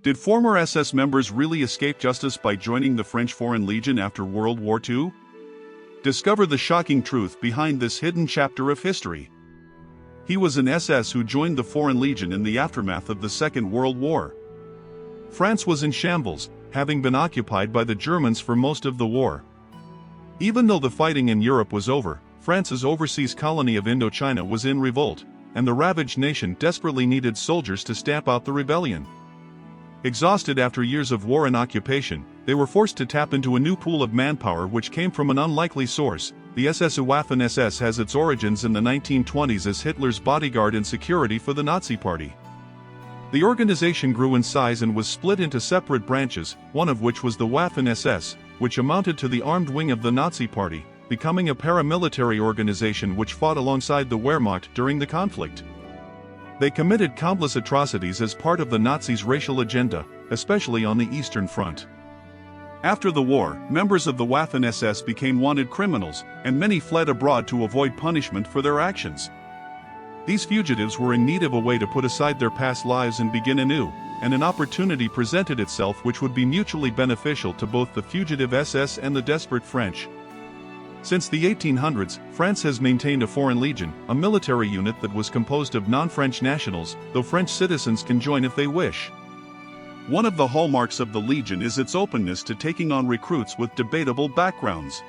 Did former SS members really escape justice by joining the French Foreign Legion after World War II? Discover the shocking truth behind this hidden chapter of history. He was an SS who joined the Foreign Legion in the aftermath of the Second World War. France was in shambles, having been occupied by the Germans for most of the war. Even though the fighting in Europe was over, France's overseas colony of Indochina was in revolt, and the ravaged nation desperately needed soldiers to stamp out the rebellion. Exhausted after years of war and occupation, they were forced to tap into a new pool of manpower which came from an unlikely source. The SS Waffen-SS has its origins in the 1920s as Hitler's bodyguard and security for the Nazi Party. The organization grew in size and was split into separate branches, one of which was the Waffen-SS, which amounted to the armed wing of the Nazi Party, becoming a paramilitary organization which fought alongside the Wehrmacht during the conflict. They committed countless atrocities as part of the Nazis' racial agenda, especially on the Eastern Front. After the war, members of the Waffen-SS became wanted criminals, and many fled abroad to avoid punishment for their actions. These fugitives were in need of a way to put aside their past lives and begin anew, and an opportunity presented itself which would be mutually beneficial to both the fugitive SS and the desperate French. Since the 1800s, France has maintained a Foreign Legion, a military unit that was composed of non-French nationals, though French citizens can join if they wish. One of the hallmarks of the Legion is its openness to taking on recruits with debatable backgrounds.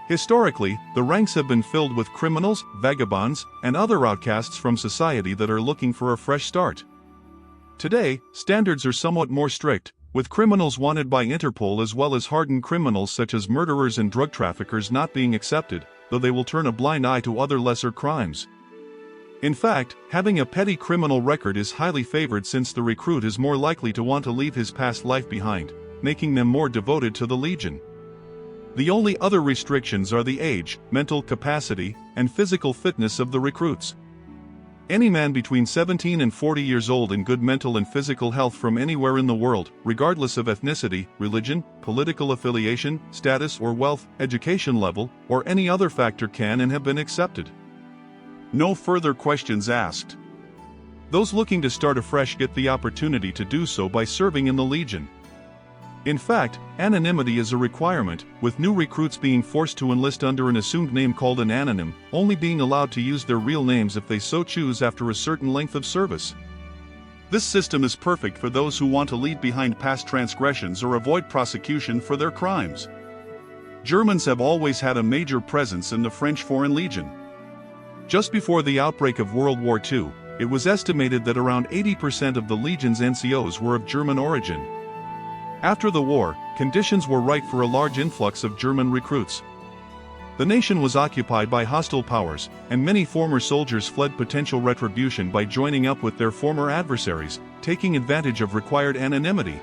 Historically, the ranks have been filled with criminals, vagabonds, and other outcasts from society that are looking for a fresh start. Today, standards are somewhat more strict, with criminals wanted by Interpol as well as hardened criminals such as murderers and drug traffickers not being accepted, though they will turn a blind eye to other lesser crimes. In fact, having a petty criminal record is highly favored since the recruit is more likely to want to leave his past life behind, making them more devoted to the Legion. The only other restrictions are the age, mental capacity, and physical fitness of the recruits. Any man between 17 and 40 years old in good mental and physical health from anywhere in the world, regardless of ethnicity, religion, political affiliation, status or wealth, education level, or any other factor can and have been accepted. No further questions asked. Those looking to start afresh get the opportunity to do so by serving in the Legion. In fact, anonymity is a requirement, with new recruits being forced to enlist under an assumed name called an anonym, only being allowed to use their real names if they so choose after a certain length of service. This system is perfect for those who want to leave behind past transgressions or avoid prosecution for their crimes. Germans have always had a major presence in the French Foreign Legion. Just before the outbreak of World War II, it was estimated that around 80% of the Legion's NCOs were of German origin. After the war, conditions were ripe for a large influx of German recruits. The nation was occupied by hostile powers, and many former soldiers fled potential retribution by joining up with their former adversaries, taking advantage of required anonymity.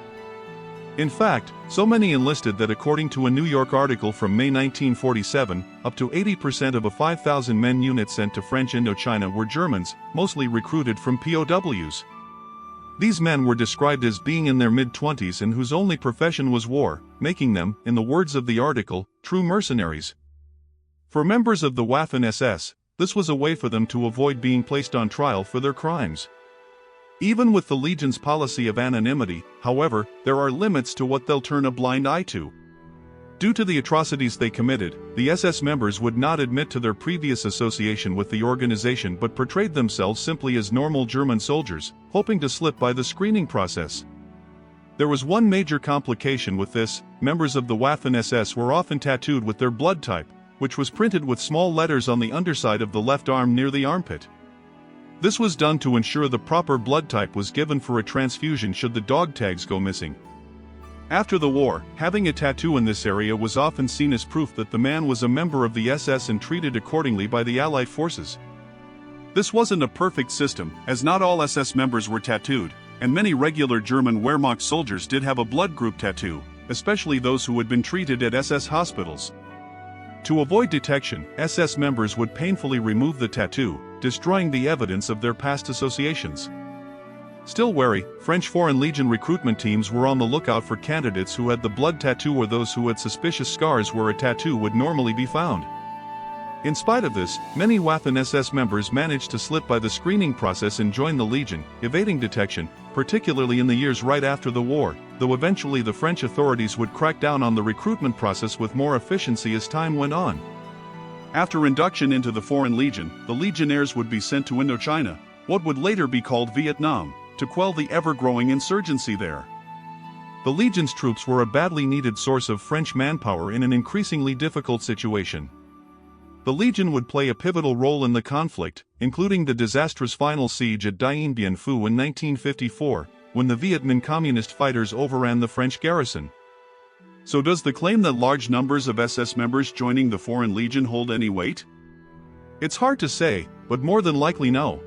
In fact, so many enlisted that according to a New York article from May 1947, up to 80% of a 5,000-men unit sent to French Indochina were Germans, mostly recruited from POWs. These men were described as being in their mid-20s and whose only profession was war, making them, in the words of the article, true mercenaries. For members of the Waffen-SS, this was a way for them to avoid being placed on trial for their crimes. Even with the Legion's policy of anonymity, however, there are limits to what they'll turn a blind eye to. Due to the atrocities they committed, the SS members would not admit to their previous association with the organization but portrayed themselves simply as normal German soldiers, hoping to slip by the screening process. There was one major complication with this: members of the Waffen-SS were often tattooed with their blood type, which was printed with small letters on the underside of the left arm near the armpit. This was done to ensure the proper blood type was given for a transfusion should the dog tags go missing. After the war, having a tattoo in this area was often seen as proof that the man was a member of the SS and treated accordingly by the Allied forces. This wasn't a perfect system, as not all SS members were tattooed, and many regular German Wehrmacht soldiers did have a blood group tattoo, especially those who had been treated at SS hospitals. To avoid detection, SS members would painfully remove the tattoo, destroying the evidence of their past associations. Still wary, French Foreign Legion recruitment teams were on the lookout for candidates who had the blood tattoo or those who had suspicious scars where a tattoo would normally be found. In spite of this, many Waffen-SS members managed to slip by the screening process and join the Legion, evading detection, particularly in the years right after the war, though eventually the French authorities would crack down on the recruitment process with more efficiency as time went on. After induction into the Foreign Legion, the legionnaires would be sent to Indochina, what would later be called Vietnam, to quell the ever-growing insurgency there. The Legion's troops were a badly needed source of French manpower in an increasingly difficult situation. The Legion would play a pivotal role in the conflict, including the disastrous final siege at Dien Bien Phu in 1954, when the Viet Minh communist fighters overran the French garrison. So does the claim that large numbers of SS members joining the Foreign Legion hold any weight? It's hard to say, but more than likely no.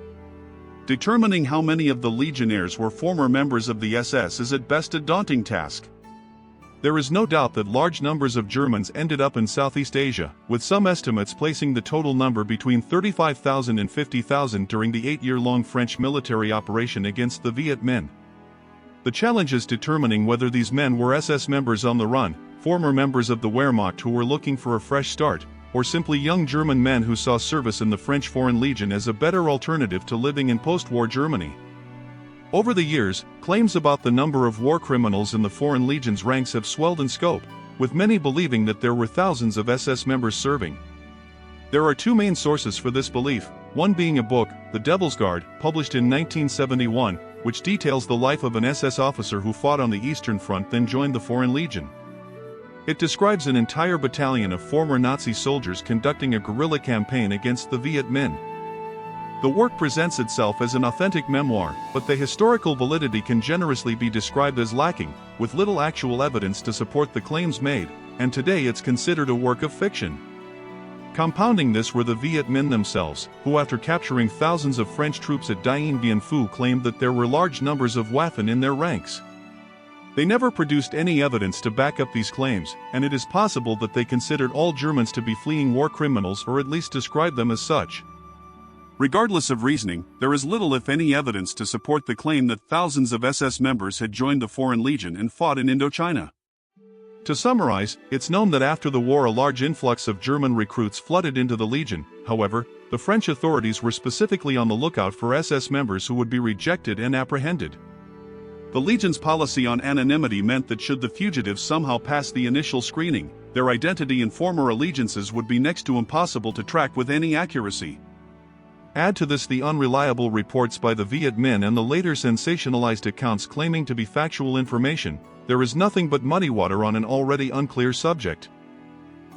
Determining how many of the legionnaires were former members of the SS is at best a daunting task. There is no doubt that large numbers of Germans ended up in Southeast Asia, with some estimates placing the total number between 35,000 and 50,000 during the 8-year-long French military operation against the Viet Minh. The challenge is determining whether these men were SS members on the run, former members of the Wehrmacht who were looking for a fresh start, or simply young German men who saw service in the French Foreign Legion as a better alternative to living in post-war Germany. Over the years, claims about the number of war criminals in the Foreign Legion's ranks have swelled in scope, with many believing that there were thousands of SS members serving. There are two main sources for this belief, one being a book, The Devil's Guard, published in 1971, which details the life of an SS officer who fought on the Eastern Front then joined the Foreign Legion. It describes an entire battalion of former Nazi soldiers conducting a guerrilla campaign against the Viet Minh. The work presents itself as an authentic memoir, but the historical validity can generously be described as lacking, with little actual evidence to support the claims made, and today it's considered a work of fiction. Compounding this were the Viet Minh themselves, who after capturing thousands of French troops at Dien Bien Phu claimed that there were large numbers of Waffen in their ranks. They never produced any evidence to back up these claims, and it is possible that they considered all Germans to be fleeing war criminals or at least described them as such. Regardless of reasoning, there is little if any evidence to support the claim that thousands of SS members had joined the Foreign Legion and fought in Indochina. To summarize, it's known that after the war a large influx of German recruits flooded into the Legion. However, the French authorities were specifically on the lookout for SS members who would be rejected and apprehended. The Legion's policy on anonymity meant that should the fugitives somehow pass the initial screening, their identity and former allegiances would be next to impossible to track with any accuracy. Add to this the unreliable reports by the Viet Minh and the later sensationalized accounts claiming to be factual information, there is nothing but muddy water on an already unclear subject.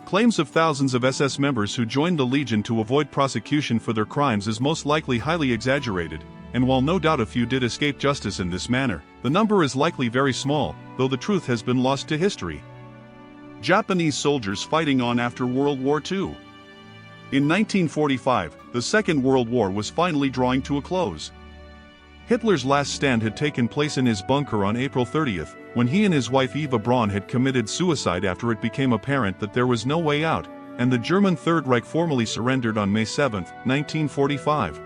Claims of thousands of SS members who joined the Legion to avoid prosecution for their crimes is most likely highly exaggerated, and while no doubt a few did escape justice in this manner, the number is likely very small, though the truth has been lost to history. Japanese soldiers fighting on after World War II. In 1945, the Second World War was finally drawing to a close. Hitler's last stand had taken place in his bunker on April 30th, when he and his wife Eva Braun had committed suicide after it became apparent that there was no way out, and the German Third Reich formally surrendered on May 7, 1945.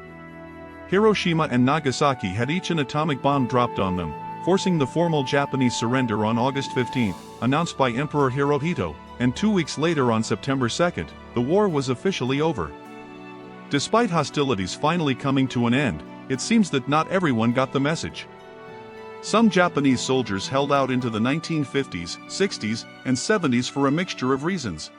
Hiroshima and Nagasaki had each an atomic bomb dropped on them, forcing the formal Japanese surrender on August 15, announced by Emperor Hirohito, and 2 weeks later on September 2, the war was officially over. Despite hostilities finally coming to an end, it seems that not everyone got the message. Some Japanese soldiers held out into the 1950s, 60s, and 70s for a mixture of reasons.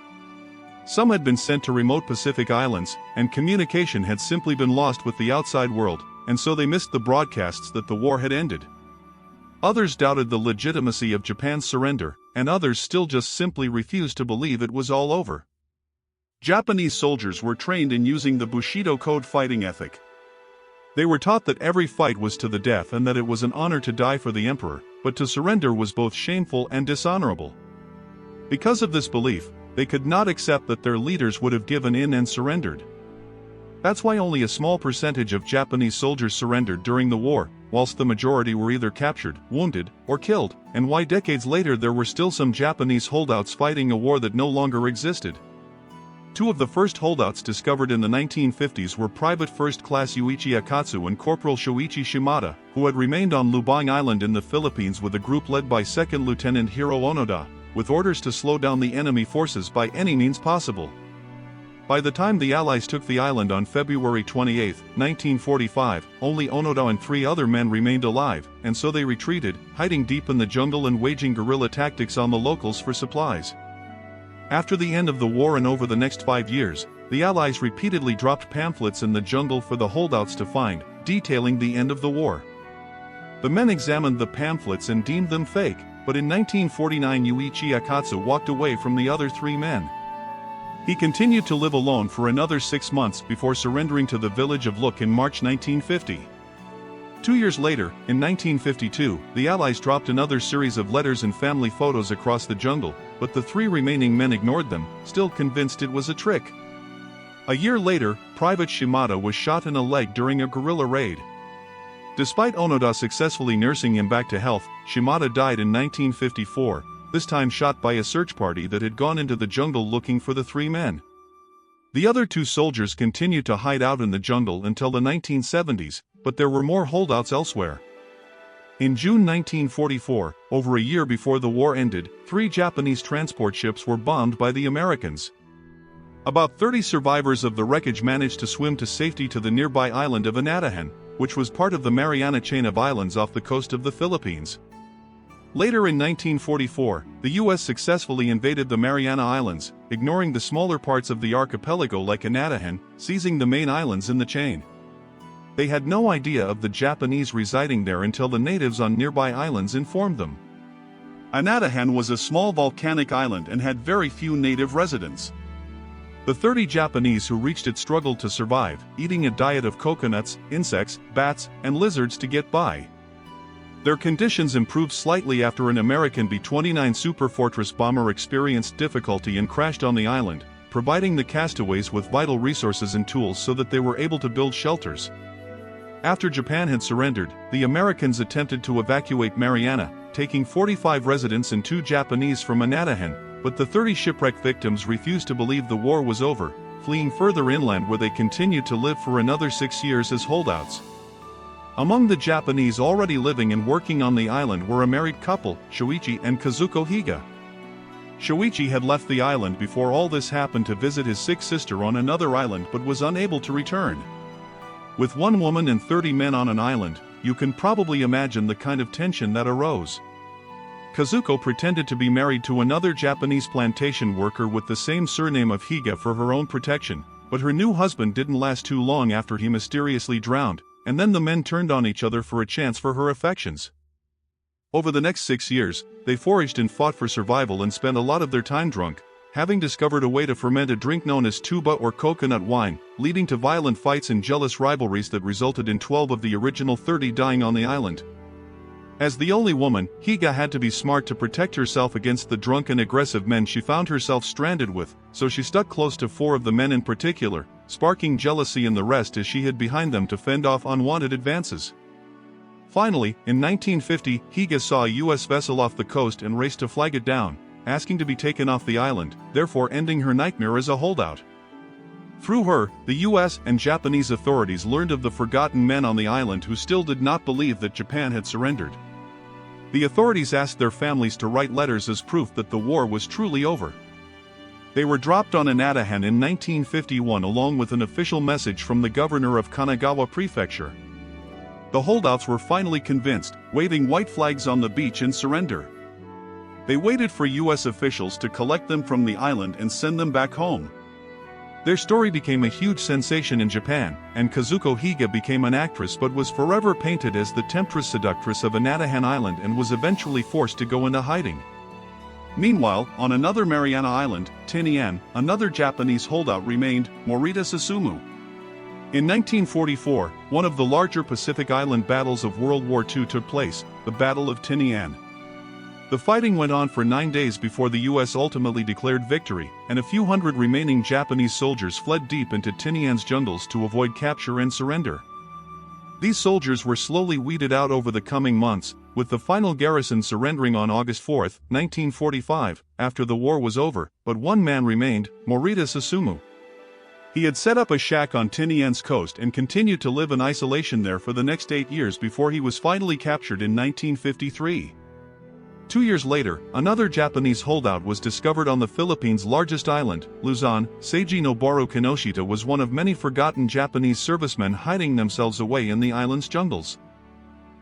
Some had been sent to remote Pacific islands, and communication had simply been lost with the outside world, and so they missed the broadcasts that the war had ended. Others doubted the legitimacy of Japan's surrender, and others still just simply refused to believe it was all over. Japanese soldiers were trained in using the Bushido code fighting ethic. They were taught that every fight was to the death and that it was an honor to die for the emperor, but to surrender was both shameful and dishonorable. Because of this belief, they could not accept that their leaders would have given in and surrendered. That's why only a small percentage of Japanese soldiers surrendered during the war, whilst the majority were either captured, wounded, or killed, and why decades later there were still some Japanese holdouts fighting a war that no longer existed. Two of the first holdouts discovered in the 1950s were Private First Class Yuichi Akatsu and Corporal Shoichi Shimada, who had remained on Lubang Island in the Philippines with a group led by Second Lieutenant Hiroo Onoda, with orders to slow down the enemy forces by any means possible. By the time the Allies took the island on February 28, 1945, only Onoda and 3 other men remained alive, and so they retreated, hiding deep in the jungle and waging guerrilla tactics on the locals for supplies. After the end of the war and over the next 5 years, the Allies repeatedly dropped pamphlets in the jungle for the holdouts to find, detailing the end of the war. The men examined the pamphlets and deemed them fake, but in 1949 Yuichi Akatsu walked away from the other 3 men. He continued to live alone for another 6 months before surrendering to the village of Luk in March 1950. 2 years later, in 1952, the Allies dropped another series of letters and family photos across the jungle, but the 3 remaining men ignored them, still convinced it was a trick. A year later, Private Shimada was shot in a leg during a guerrilla raid. Despite Onoda successfully nursing him back to health, Shimada died in 1954, this time shot by a search party that had gone into the jungle looking for the 3 men. The other 2 soldiers continued to hide out in the jungle until the 1970s, but there were more holdouts elsewhere. In June 1944, over a year before the war ended, 3 Japanese transport ships were bombed by the Americans. About 30 survivors of the wreckage managed to swim to safety to the nearby island of Indochina, which was part of the Mariana chain of islands off the coast of the Philippines. Later in 1944, the U.S. successfully invaded the Mariana Islands, ignoring the smaller parts of the archipelago like Indochina, seizing the main islands in the chain. They had no idea of the Japanese residing there until the natives on nearby islands informed them. Indochina was a small volcanic island and had very few native residents. The 30 Japanese who reached it struggled to survive, eating a diet of coconuts, insects, bats, and lizards to get by. Their conditions improved slightly after an American B-29 Superfortress bomber experienced difficulty and crashed on the island, providing the castaways with vital resources and tools so that they were able to build shelters. After Japan had surrendered, the Americans attempted to evacuate Mariana, taking 45 residents and 2 Japanese from Indochina, but the 30 shipwreck victims refused to believe the war was over, fleeing further inland where they continued to live for another 6 years as holdouts. Among the Japanese already living and working on the island were a married couple, Shoichi and Kazuko Higa. Shoichi had left the island before all this happened to visit his sick sister on another island but was unable to return. With 1 woman and 30 men on an island, you can probably imagine the kind of tension that arose. Kazuko pretended to be married to another Japanese plantation worker with the same surname of Higa for her own protection, but her new husband didn't last too long after he mysteriously drowned, and then the men turned on each other for a chance for her affections. Over the next 6 years, they foraged and fought for survival and spent a lot of their time drunk, having discovered a way to ferment a drink known as tuba or coconut wine, leading to violent fights and jealous rivalries that resulted in 12 of the original 30 dying on the island. As the only woman, Higa had to be smart to protect herself against the drunk and aggressive men she found herself stranded with, so she stuck close to 4 of the men in particular, sparking jealousy in the rest as she hid behind them to fend off unwanted advances. Finally, in 1950, Higa saw a U.S. vessel off the coast and raced to flag it down, asking to be taken off the island, therefore ending her nightmare as a holdout. Through her, the U.S. and Japanese authorities learned of the forgotten men on the island who still did not believe that Japan had surrendered. The authorities asked their families to write letters as proof that the war was truly over. They were dropped on Indochina in 1951 along with an official message from the governor of Kanagawa Prefecture. The holdouts were finally convinced, waving white flags on the beach in surrender. They waited for U.S. officials to collect them from the island and send them back home. Their story became a huge sensation in Japan, and Kazuko Higa became an actress but was forever painted as the temptress seductress of Indochina Island and was eventually forced to go into hiding. Meanwhile, on another Mariana Island, Tinian, another Japanese holdout remained, Morita Susumu. In 1944, one of the larger Pacific Island battles of World War II took place, the Battle of Tinian. The fighting went on for 9 days before the U.S. ultimately declared victory, and a few hundred remaining Japanese soldiers fled deep into Tinian's jungles to avoid capture and surrender. These soldiers were slowly weeded out over the coming months, with the final garrison surrendering on August 4, 1945, after the war was over, but 1 man remained, Morita Susumu. He had set up a shack on Tinian's coast and continued to live in isolation there for the next 8 years before he was finally captured in 1953. 2 years later, another Japanese holdout was discovered on the Philippines' largest island, Luzon. Seiji Noboru Kinoshita was one of many forgotten Japanese servicemen hiding themselves away in the island's jungles.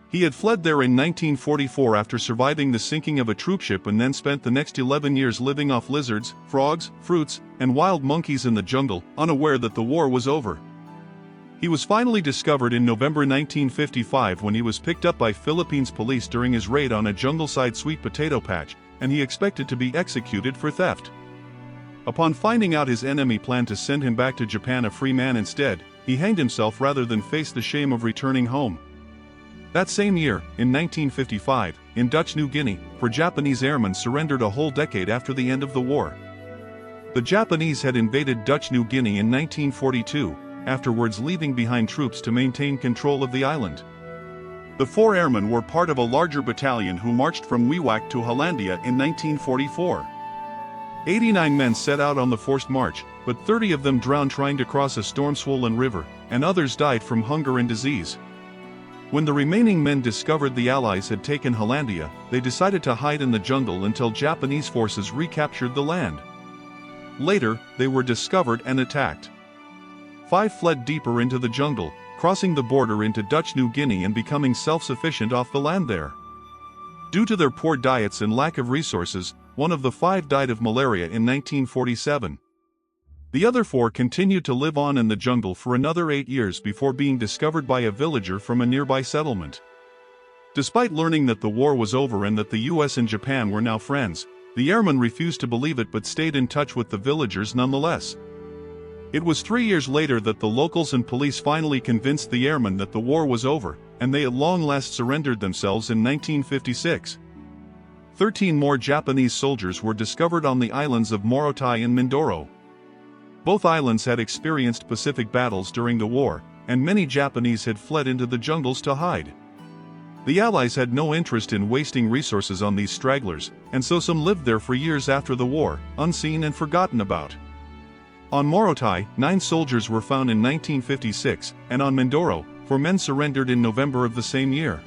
He had fled there in 1944 after surviving the sinking of a troopship and then spent the next 11 years living off lizards, frogs, fruits, and wild monkeys in the jungle, unaware that the war was over. He was finally discovered in November 1955 when he was picked up by Philippines police during his raid on a jungle-side sweet potato patch, and he expected to be executed for theft. Upon finding out his enemy planned to send him back to Japan a free man instead, he hanged himself rather than face the shame of returning home. That same year, in 1955, in Dutch New Guinea, 4 Japanese airmen surrendered a whole decade after the end of the war. The Japanese had invaded Dutch New Guinea in 1942, afterwards leaving behind troops to maintain control of the island. The 4 airmen were part of a larger battalion who marched from WWII to Hollandia in 1944. 89 men set out on the forced march, but 30 of them drowned trying to cross a storm-swollen river, and others died from hunger and disease. When the remaining men discovered the Allies had taken Hollandia, they decided to hide in the jungle until Japanese forces recaptured the land. Later, they were discovered and attacked. 5 fled deeper into the jungle, crossing the border into Dutch New Guinea and becoming self-sufficient off the land there. Due to their poor diets and lack of resources, one of the 5 died of malaria in 1947. The other 4 continued to live on in the jungle for another 8 years before being discovered by a villager from a nearby settlement. Despite learning that the war was over and that the US and Japan were now friends, the airmen refused to believe it but stayed in touch with the villagers nonetheless. It was 3 years later that the locals and police finally convinced the airmen that the war was over, and they at long last surrendered themselves in 1956. 13 more Japanese soldiers were discovered on the islands of Morotai and Mindoro. Both islands had experienced Pacific battles during the war, and many Japanese had fled into the jungles to hide. The Allies had no interest in wasting resources on these stragglers, and so some lived there for years after the war, unseen and forgotten about. On Morotai, 9 soldiers were found in 1956, and on Mindoro, 4 men surrendered in November of the same year.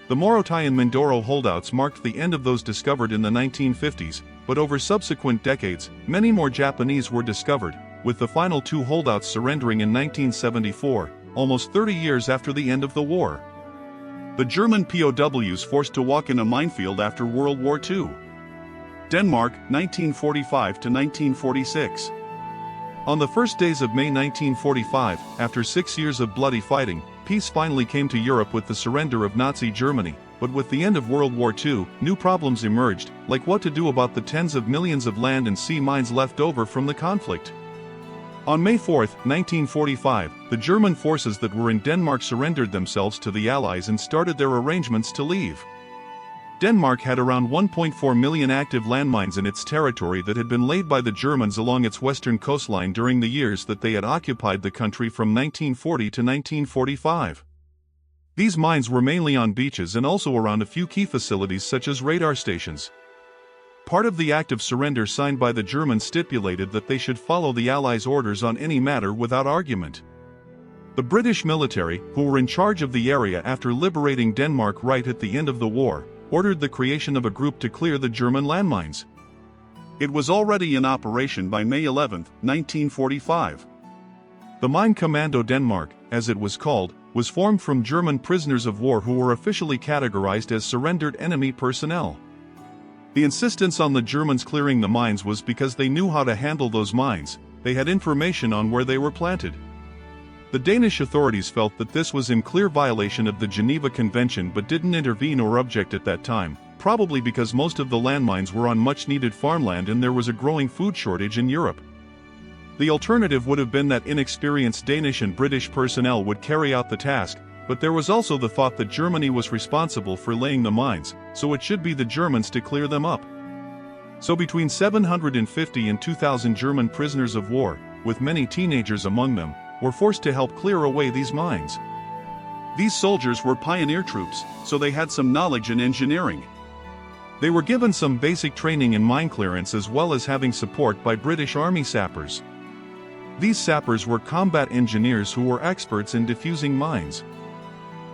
The Morotai and Mindoro holdouts marked the end of those discovered in the 1950s, but over subsequent decades, many more Japanese were discovered, with the final 2 holdouts surrendering in 1974, almost 30 years after the end of the war. The German POWs forced to walk in a minefield after World War II. Denmark, 1945 to 1946. On the first days of May 1945, after 6 years of bloody fighting, peace finally came to Europe with the surrender of Nazi Germany, but with the end of World War II, new problems emerged, like what to do about the tens of millions of land and sea mines left over from the conflict. On May 4, 1945, the German forces that were in Denmark surrendered themselves to the Allies and started their arrangements to leave. Denmark had around 1.4 million active landmines in its territory that had been laid by the Germans along its western coastline during the years that they had occupied the country from 1940 to 1945. These mines were mainly on beaches and also around a few key facilities such as radar stations. Part of the act of surrender signed by the Germans stipulated that they should follow the Allies' orders on any matter without argument. The British military, who were in charge of the area after liberating Denmark right at the end of the war, ordered the creation of a group to clear the German landmines. It was already in operation by May 11, 1945. The Mine Commando Denmark, as it was called, was formed from German prisoners of war who were officially categorized as surrendered enemy personnel. The insistence on the Germans clearing the mines was because they knew how to handle those mines. They had information on where they were planted. The Danish authorities felt that this was in clear violation of the Geneva Convention but didn't intervene or object at that time, probably because most of the landmines were on much-needed farmland and there was a growing food shortage in Europe. The alternative would have been that inexperienced Danish and British personnel would carry out the task, but there was also the thought that Germany was responsible for laying the mines, so it should be the Germans to clear them up. So between 750 and 2,000 German prisoners of war, with many teenagers among them, were forced to help clear away these mines. These soldiers were pioneer troops, so they had some knowledge in engineering. They were given some basic training in mine clearance as well as having support by British Army sappers. These sappers were combat engineers who were experts in defusing mines.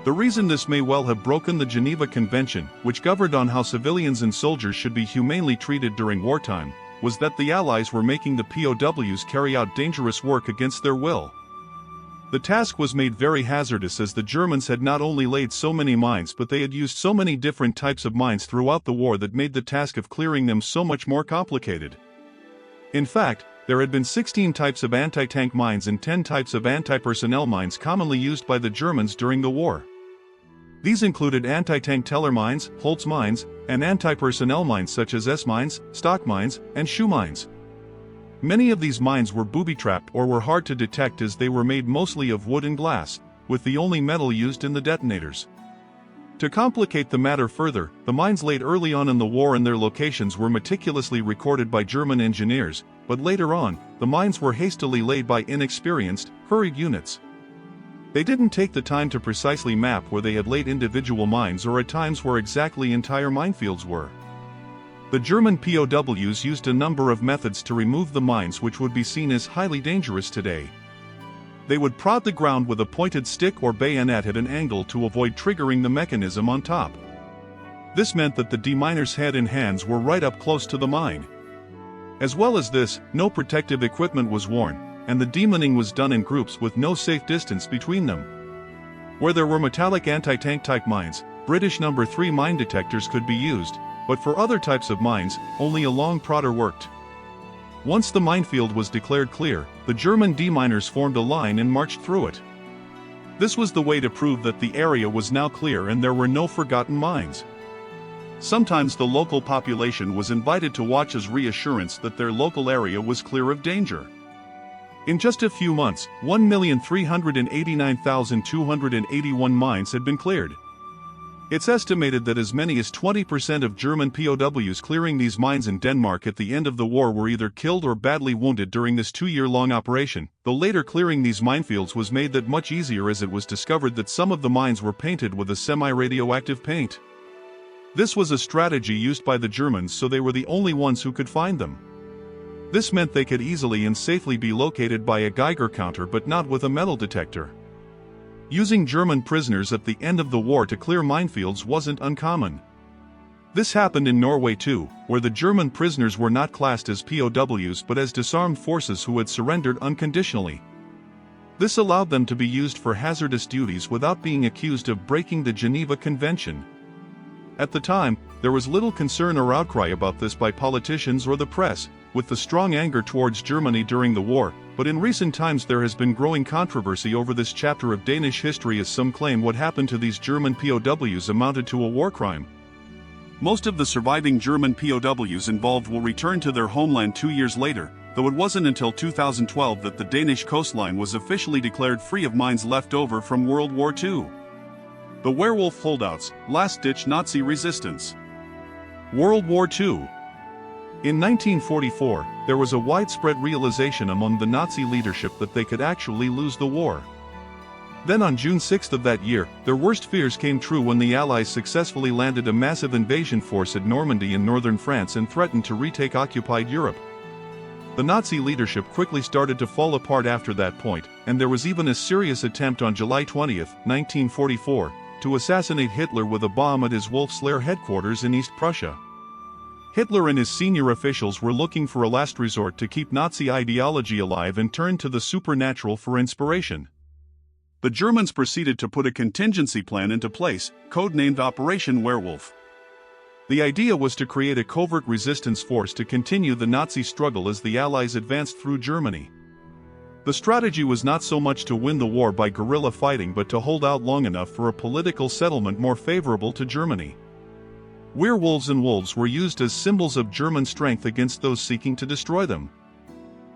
The reason this may well have broken the Geneva Convention, which governed on how civilians and soldiers should be humanely treated during wartime, was that the Allies were making the POWs carry out dangerous work against their will. The task was made very hazardous as the Germans had not only laid so many mines but they had used so many different types of mines throughout the war that made the task of clearing them so much more complicated. In fact, there had been 16 types of anti-tank mines and 10 types of anti-personnel mines commonly used by the Germans during the war. These included anti-tank teller mines, Holtz mines, and anti-personnel mines such as S-mines, stock mines, and shoe mines. Many of these mines were booby-trapped or were hard to detect as they were made mostly of wood and glass, with the only metal used in the detonators. To complicate the matter further, the mines laid early on in the war and their locations were meticulously recorded by German engineers, but later on, the mines were hastily laid by inexperienced, hurried units. They didn't take the time to precisely map where they had laid individual mines or at times where exactly entire minefields were. The German POWs used a number of methods to remove the mines which would be seen as highly dangerous today. They would prod the ground with a pointed stick or bayonet at an angle to avoid triggering the mechanism on top. This meant that the deminer's head and hands were right up close to the mine. As well as this, no protective equipment was worn, and the demining was done in groups with no safe distance between them. Where there were metallic anti-tank type mines, British No. 3 mine detectors could be used, but for other types of mines, only a long prodder worked. Once the minefield was declared clear, the German deminers formed a line and marched through it. This was the way to prove that the area was now clear and there were no forgotten mines. Sometimes the local population was invited to watch as reassurance that their local area was clear of danger. In just a few months, 1,389,281 mines had been cleared. It's estimated that as many as 20% of German POWs clearing these mines in Denmark at the end of the war were either killed or badly wounded during this 2-year-long operation, though later clearing these minefields was made that much easier as it was discovered that some of the mines were painted with a semi-radioactive paint. This was a strategy used by the Germans so they were the only ones who could find them. This meant they could easily and safely be located by a Geiger counter but not with a metal detector. Using German prisoners at the end of the war to clear minefields wasn't uncommon. This happened in Norway too, where the German prisoners were not classed as POWs but as disarmed forces who had surrendered unconditionally. This allowed them to be used for hazardous duties without being accused of breaking the Geneva Convention. At the time, there was little concern or outcry about this by politicians or the press, with the strong anger towards Germany during the war, but in recent times there has been growing controversy over this chapter of Danish history as some claim what happened to these German POWs amounted to a war crime. Most of the surviving German POWs involved will return to their homeland 2 years later, though it wasn't until 2012 that the Danish coastline was officially declared free of mines left over from World War II. The werewolf holdouts, last-ditch Nazi resistance. World War II. In 1944, there was a widespread realization among the Nazi leadership that they could actually lose the war. Then on June 6 of that year, their worst fears came true when the Allies successfully landed a massive invasion force at Normandy in northern France and threatened to retake occupied Europe. The Nazi leadership quickly started to fall apart after that point, and there was even a serious attempt on July 20, 1944, to assassinate Hitler with a bomb at his Wolfslair headquarters in East Prussia. Hitler and his senior officials were looking for a last resort to keep Nazi ideology alive and turned to the supernatural for inspiration. The Germans proceeded to put a contingency plan into place, codenamed Operation Werewolf. The idea was to create a covert resistance force to continue the Nazi struggle as the Allies advanced through Germany. The strategy was not so much to win the war by guerrilla fighting but to hold out long enough for a political settlement more favorable to Germany. Werewolves and wolves were used as symbols of German strength against those seeking to destroy them.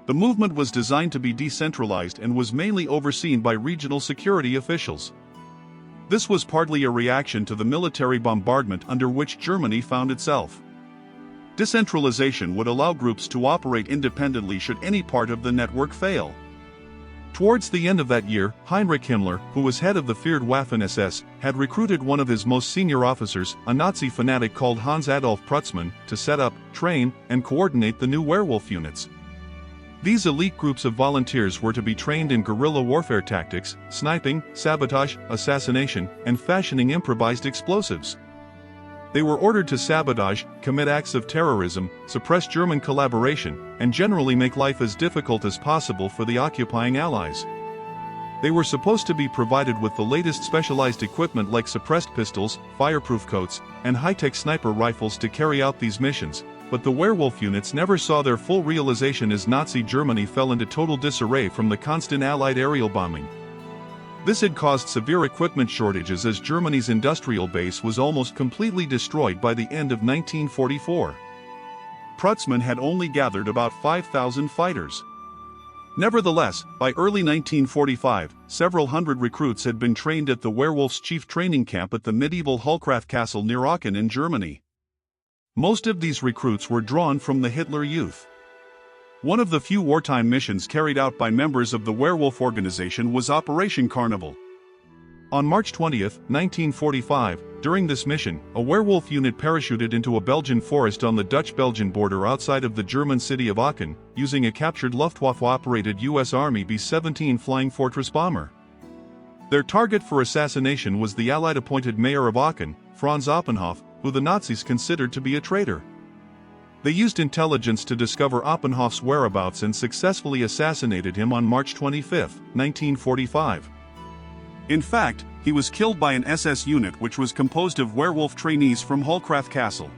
The movement was designed to be decentralized and was mainly overseen by regional security officials. This was partly a reaction to the military bombardment under which Germany found itself. Decentralization would allow groups to operate independently should any part of the network fail. Towards the end of that year, Heinrich Himmler, who was head of the feared Waffen-SS, had recruited one of his most senior officers, a Nazi fanatic called Hans Adolf Prutzmann, to set up, train, and coordinate the new werewolf units. These elite groups of volunteers were to be trained in guerrilla warfare tactics, sniping, sabotage, assassination, and fashioning improvised explosives. They were ordered to sabotage, commit acts of terrorism, suppress German collaboration, and generally make life as difficult as possible for the occupying Allies. They were supposed to be provided with the latest specialized equipment like suppressed pistols, fireproof coats, and high-tech sniper rifles to carry out these missions, but the werewolf units never saw their full realization as Nazi Germany fell into total disarray from the constant Allied aerial bombing. This had caused severe equipment shortages as Germany's industrial base was almost completely destroyed by the end of 1944. Prutzmann had only gathered about 5,000 fighters. Nevertheless, by early 1945, several hundred recruits had been trained at the Werewolf's chief training camp at the medieval Hallkraft Castle near Aachen in Germany. Most of these recruits were drawn from the Hitler Youth. One of the few wartime missions carried out by members of the Werewolf organization was Operation Carnival. On March 20, 1945, during this mission, a werewolf unit parachuted into a Belgian forest on the Dutch-Belgian border outside of the German city of Aachen, using a captured Luftwaffe-operated U.S. Army B-17 Flying Fortress bomber. Their target for assassination was the Allied-appointed mayor of Aachen, Franz Oppenhoff, who the Nazis considered to be a traitor. They used intelligence to discover Oppenhoff's whereabouts and successfully assassinated him on March 25, 1945. In fact, he was killed by an SS unit which was composed of werewolf trainees from Hallkraft Castle.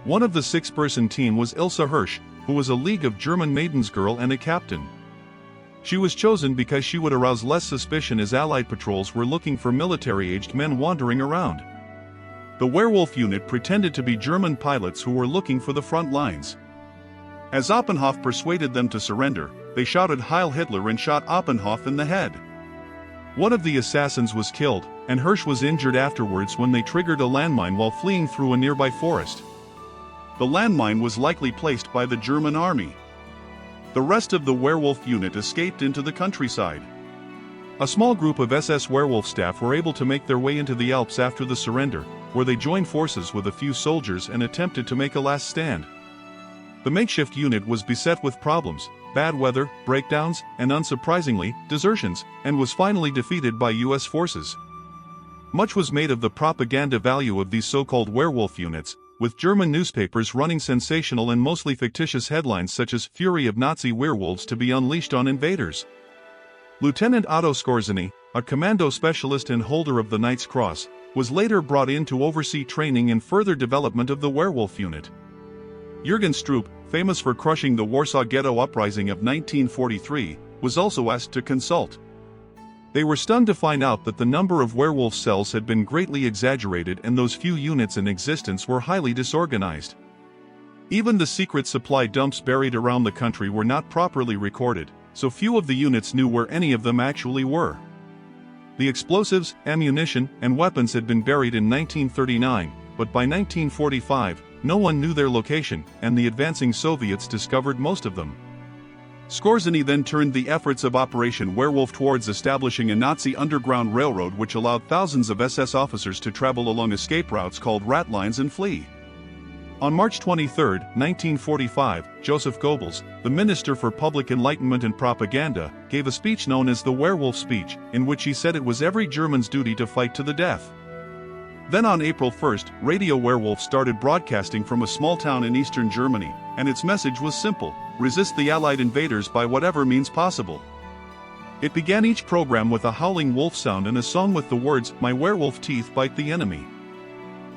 One of the six-person team was Ilse Hirsch, who was a League of German Maidens girl and a captain. She was chosen because she would arouse less suspicion as Allied patrols were looking for military-aged men wandering around. The werewolf unit pretended to be German pilots who were looking for the front lines. As Oppenhoff persuaded them to surrender, they shouted Heil Hitler and shot Oppenhoff in the head. One of the assassins was killed, and Hirsch was injured afterwards when they triggered a landmine while fleeing through a nearby forest. The landmine was likely placed by the German army. The rest of the werewolf unit escaped into the countryside. A small group of SS werewolf staff were able to make their way into the Alps after the surrender, where they joined forces with a few soldiers and attempted to make a last stand. The makeshift unit was beset with problems, bad weather, breakdowns, and unsurprisingly, desertions, and was finally defeated by U.S. forces. Much was made of the propaganda value of these so-called werewolf units, with German newspapers running sensational and mostly fictitious headlines such as "Fury of Nazi Werewolves to be Unleashed on Invaders." Lieutenant Otto Skorzeny, a commando specialist and holder of the Knight's Cross, was later brought in to oversee training and further development of the werewolf unit. Jürgen Stroop, famous for crushing the Warsaw Ghetto Uprising of 1943, was also asked to consult. They were stunned to find out that the number of werewolf cells had been greatly exaggerated and those few units in existence were highly disorganized. Even the secret supply dumps buried around the country were not properly recorded, so few of the units knew where any of them actually were. The explosives, ammunition, and weapons had been buried in 1939, but by 1945, no one knew their location, and the advancing Soviets discovered most of them. Skorzeny then turned the efforts of Operation Werewolf towards establishing a Nazi underground railroad which allowed thousands of SS officers to travel along escape routes called rat lines and flee. On March 23, 1945, Joseph Goebbels, the Minister for Public Enlightenment and Propaganda, gave a speech known as the Werewolf Speech, in which he said it was every German's duty to fight to the death. Then on April 1, Radio Werewolf started broadcasting from a small town in eastern Germany, and its message was simple: resist the Allied invaders by whatever means possible. It began each program with a howling wolf sound and a song with the words, "My werewolf teeth bite the enemy."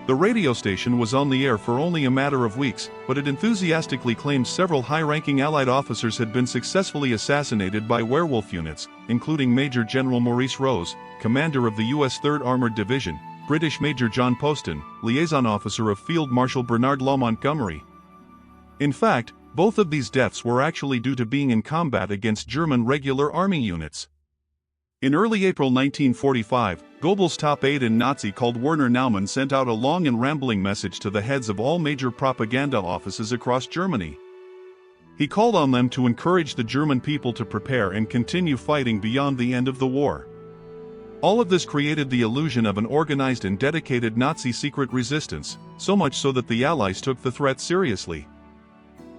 The radio station was on the air for only a matter of weeks, but it enthusiastically claimed several high-ranking Allied officers had been successfully assassinated by werewolf units, including Major General Maurice Rose, commander of the U.S. 3rd Armored Division, British Major John Poston, liaison officer of Field Marshal Bernard Law Montgomery. In fact, both of these deaths were actually due to being in combat against German regular army units. In early April 1945, Goebbels' top aide in Nazi called Werner Naumann sent out a long and rambling message to the heads of all major propaganda offices across Germany. He called on them to encourage the German people to prepare and continue fighting beyond the end of the war. All of this created the illusion of an organized and dedicated Nazi secret resistance, so much so that the Allies took the threat seriously.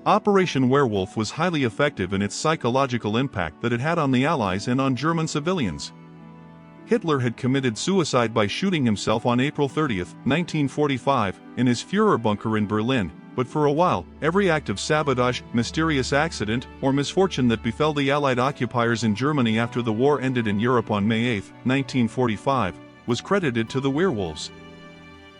Operation Werewolf was highly effective in its psychological impact that it had on the Allies and on German civilians. Hitler had committed suicide by shooting himself on April 30, 1945, in his Führerbunker in Berlin, but for a while, every act of sabotage, mysterious accident, or misfortune that befell the Allied occupiers in Germany after the war ended in Europe on May 8, 1945, was credited to the werewolves.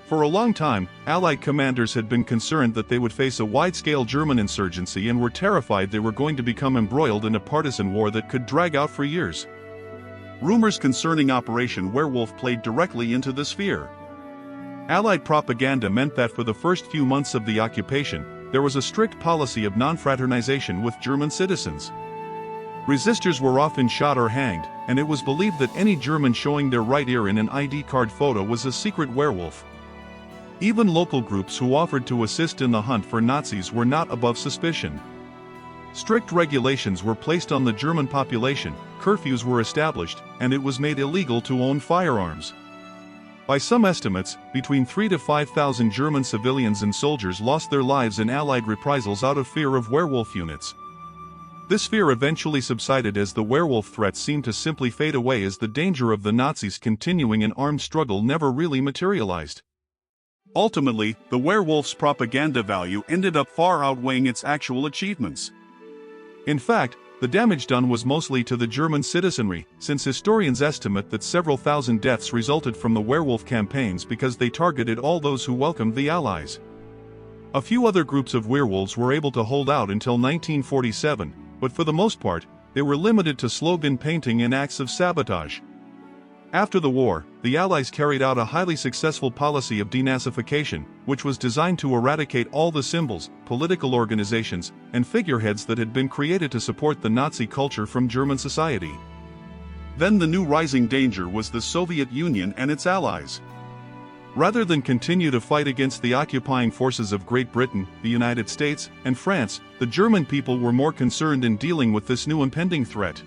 For a long time, Allied commanders had been concerned that they would face a wide-scale German insurgency and were terrified they were going to become embroiled in a partisan war that could drag out for years. Rumors concerning Operation Werewolf played directly into this fear. Allied propaganda meant that for the first few months of the occupation, there was a strict policy of non-fraternization with German citizens. Resistors were often shot or hanged, and it was believed that any German showing their right ear in an ID card photo was a secret werewolf. Even local groups who offered to assist in the hunt for Nazis were not above suspicion. Strict regulations were placed on the German population, curfews were established, and it was made illegal to own firearms. By some estimates, between 3,000 to 5,000 German civilians and soldiers lost their lives in Allied reprisals out of fear of werewolf units. This fear eventually subsided as the werewolf threat seemed to simply fade away as the danger of the Nazis continuing an armed struggle never really materialized. Ultimately, the werewolf's propaganda value ended up far outweighing its actual achievements. In fact, the damage done was mostly to the German citizenry, since historians estimate that several thousand deaths resulted from the werewolf campaigns because they targeted all those who welcomed the Allies. A few other groups of werewolves were able to hold out until 1947, but for the most part, they were limited to slogan painting and acts of sabotage. After the war, the Allies carried out a highly successful policy of denazification, which was designed to eradicate all the symbols, political organizations, and figureheads that had been created to support the Nazi culture from German society. Then the new rising danger was the Soviet Union and its allies. Rather than continue to fight against the occupying forces of Great Britain, the United States, and France, the German people were more concerned in dealing with this new impending threat.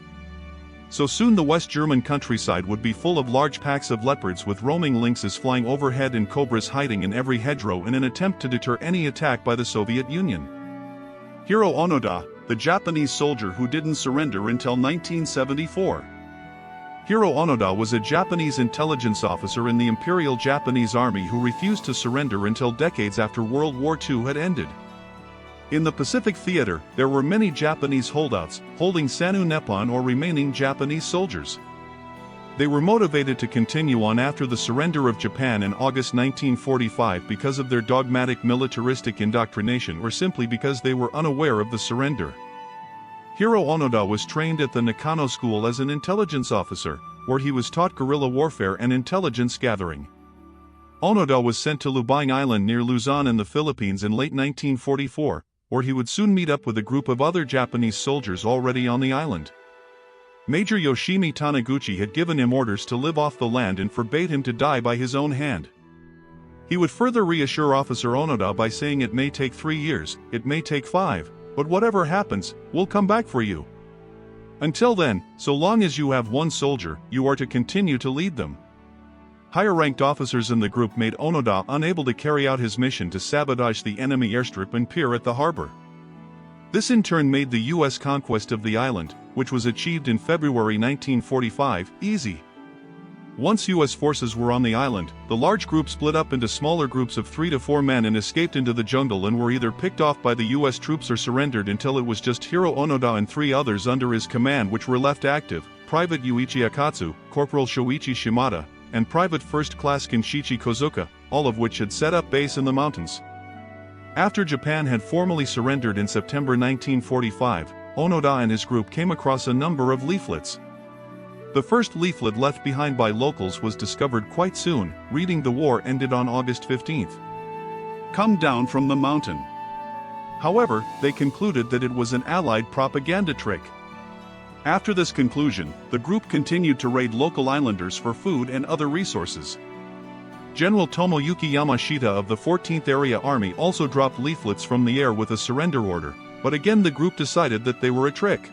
So soon the West German countryside would be full of large packs of leopards with roaming lynxes flying overhead and cobras hiding in every hedgerow in an attempt to deter any attack by the Soviet Union. Hiroo Onoda, the Japanese soldier who didn't surrender until 1974. Hiroo Onoda was a Japanese intelligence officer in the Imperial Japanese Army who refused to surrender until decades after World War II had ended. In the Pacific Theater, there were many Japanese holdouts, holding Sanu Nippon or remaining Japanese soldiers. They were motivated to continue on after the surrender of Japan in August 1945 because of their dogmatic militaristic indoctrination or simply because they were unaware of the surrender. Hiroo Onoda was trained at the Nakano School as an intelligence officer, where he was taught guerrilla warfare and intelligence gathering. Onoda was sent to Lubang Island near Luzon in the Philippines in late 1944, where he would soon meet up with a group of other Japanese soldiers already on the island. Major Yoshimi Taniguchi had given him orders to live off the land and forbade him to die by his own hand. He would further reassure Officer Onoda by saying it may take 3 years, it may take 5, but whatever happens, we'll come back for you. Until then, so long as you have one soldier, you are to continue to lead them. Higher-ranked officers in the group made Onoda unable to carry out his mission to sabotage the enemy airstrip and pier at the harbor. This in turn made the U.S. conquest of the island, which was achieved in February 1945, easy. Once U.S. forces were on the island, the large group split up into smaller groups of 3 to 4 men and escaped into the jungle and were either picked off by the U.S. troops or surrendered until it was just Hiroo Onoda and 3 others under his command which were left active: Private Yuichi Akatsu, Corporal Shoichi Shimada, and Private First Class Kinshichi Kozuka, all of which had set up base in the mountains. After Japan had formally surrendered in September 1945, Onoda and his group came across a number of leaflets. The first leaflet left behind by locals was discovered quite soon, reading "The war ended on August 15th. Come down from the mountain." However, they concluded that it was an Allied propaganda trick. After this conclusion, the group continued to raid local islanders for food and other resources. General Tomoyuki Yamashita of the 14th Area Army also dropped leaflets from the air with a surrender order, but again the group decided that they were a trick.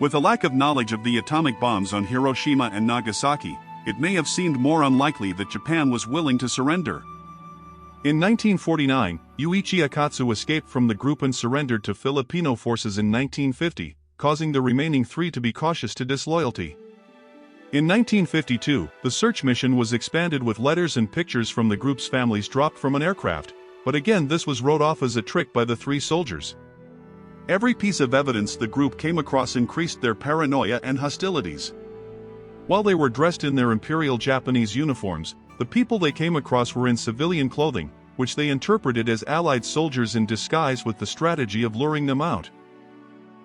With a lack of knowledge of the atomic bombs on Hiroshima and Nagasaki, it may have seemed more unlikely that Japan was willing to surrender. In 1949, Yuichi Akatsu escaped from the group and surrendered to Filipino forces in 1950, causing the remaining 3 to be cautious to disloyalty. In 1952, the search mission was expanded with letters and pictures from the group's families dropped from an aircraft, but again this was wrote off as a trick by the 3 soldiers. Every piece of evidence the group came across increased their paranoia and hostilities. While they were dressed in their Imperial Japanese uniforms, the people they came across were in civilian clothing, which they interpreted as Allied soldiers in disguise with the strategy of luring them out.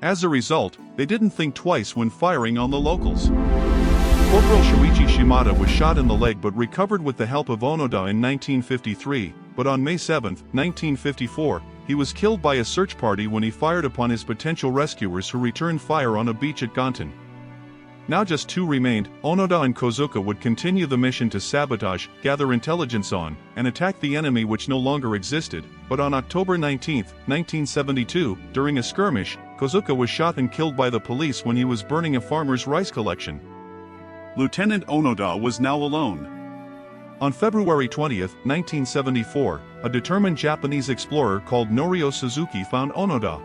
As a result, they didn't think twice when firing on the locals. Corporal Shuichi Shimada was shot in the leg but recovered with the help of Onoda in 1953, but on May 7, 1954, he was killed by a search party when he fired upon his potential rescuers who returned fire on a beach at Gontan. Now just 2 remained. Onoda and Kozuka would continue the mission to sabotage, gather intelligence on, and attack the enemy which no longer existed, but on October 19, 1972, during a skirmish, Kozuka was shot and killed by the police when he was burning a farmer's rice collection. Lieutenant Onoda was now alone. On February 20, 1974, a determined Japanese explorer called Norio Suzuki found Onoda.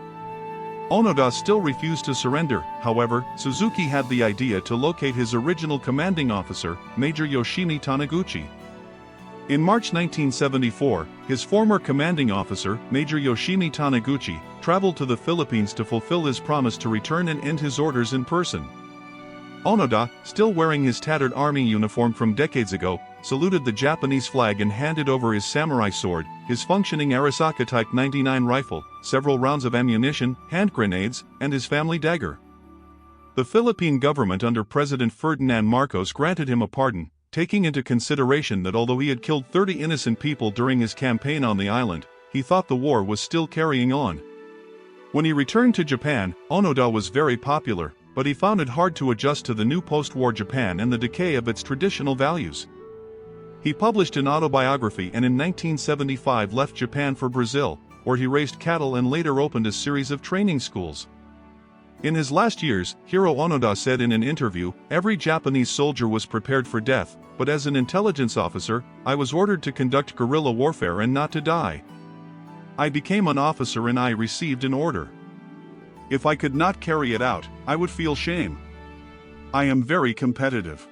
Onoda still refused to surrender. However, Suzuki had the idea to locate his original commanding officer, Major Yoshimi Taniguchi. In March 1974, his former commanding officer, Major Yoshimi Taniguchi, traveled to the Philippines to fulfill his promise to return and end his orders in person. Onoda, still wearing his tattered army uniform from decades ago, saluted the Japanese flag and handed over his samurai sword, his functioning Arisaka Type 99 rifle, several rounds of ammunition, hand grenades, and his family dagger. The Philippine government under President Ferdinand Marcos granted him a pardon, taking into consideration that although he had killed 30 innocent people during his campaign on the island, he thought the war was still carrying on. When he returned to Japan, Onoda was very popular, but he found it hard to adjust to the new post-war Japan and the decay of its traditional values. He published an autobiography and in 1975 left Japan for Brazil, where he raised cattle and later opened a series of training schools. In his last years, Hiroo Onoda said in an interview, "Every Japanese soldier was prepared for death, but as an intelligence officer, I was ordered to conduct guerrilla warfare and not to die. I became an officer and I received an order. If I could not carry it out, I would feel shame. I am very competitive.